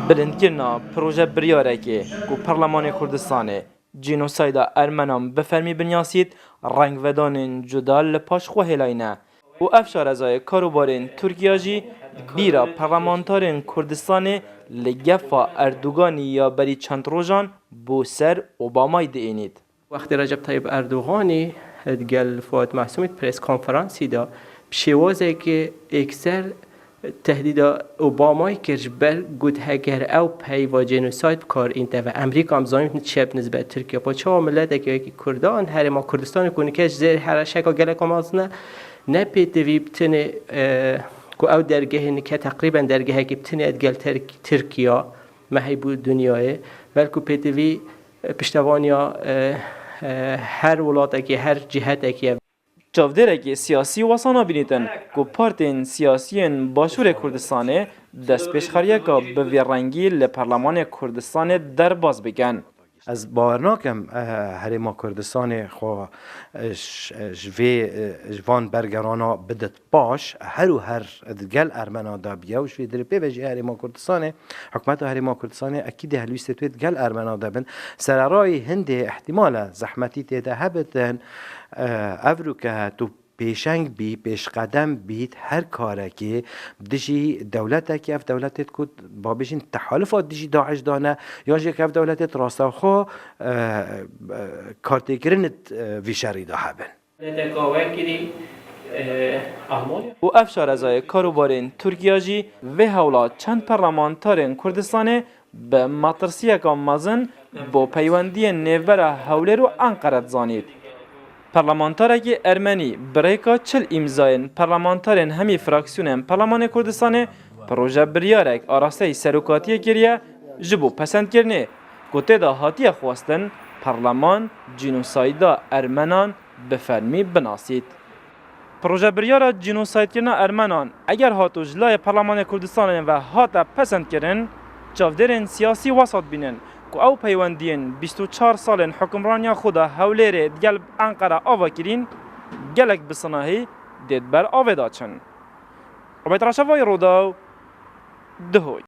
بلندکردنا پروژه بریارێکی ku Parlemanê Kurdistanê jînosayda Ermenan bi fermî binyasît rengvedanên cuda li paş xwe hêlayîne û ev şarezayê karûbarên Tirkiye jî bîra parlamenterên Kurdistanê li gefa Erdoganî ya berî çend rojan bû ser Obamayê diênît. وقتی رجب طیب اردوغانی گل فؤاد معصومی پرس کنفرانسی دا بشوازه که اکثر تهدید اوبامای کرد بر گود هگر او پی و جنوساید بکار اینته و امریکا هم زایم چپ نسبت ترکیه با چه ملت که کردان هر ما کردستان کنی که زیر هر شکا گله کمازنه نه پیتوی بتنه کو او درگه که تقریبا درگه که بتنه ادگل ترکیه مهی بود دنیای بلکو پیتوی پشتوانیا هر ولاتکی هر جهتکی Çavdêrekî siyasî wasana binîtin ku partên siyasî yên Başûrê Kurdistanê destpêşxeriyeka bi vêrengî li Parlemanê Kurdistanê derbas bikin. Ez bawer nakim Herêma Kurdistanê xwe ji van bergerana bidit baş her û her gel Ermena da biye û ji vê dirê pê ve jî Herêma Kurdistanê hikûmeta Herêma Kurdistanê ekîdê helwîstê wê gel Ermena da bin sererayê Hindê ihtimal e zehmetî têde hebitin ev rûke tu pêşeng bî pêşqedem bît her karekê dijî dewletekî ev dewletê ku babêjin tehalûfa dijî Daeş dane yan jî ev dewletê rastexwe kartêkirinê vî şerî da hebin. û ev şarezayê karûbarên Tirkiye jî vê hewla çend parlamenterên Kurdistanê bi metirsiyeka mezin bo peywendiyên nêvbera Hewlêr û Enqere dizanît. Parlamenterekî Ermenî birêka çil îmzayên parlamenterên hemî fraksiyonên Parlemanê Kurdistanê proje biryarek arasteyî serokatiyê kiriye ji bo pesendkirinê ku têda hatiye xwestin Parleman jînosayda Ermenan bi fermî binasît. Proje biryara jînosaydkirina Ermenan eger hatu ji layê Parlemanê Kurdistanê ve hate pesendkirin çavdêrên siyasî wesat bînin ku ew peywendiyên 24 salên hukmraniya xwe da Hewlêrê gel Enqere ava kirîn gelek bi sinahî dê ber avê da çin. Ubeyd Reşevayê Rodaw Dihoy.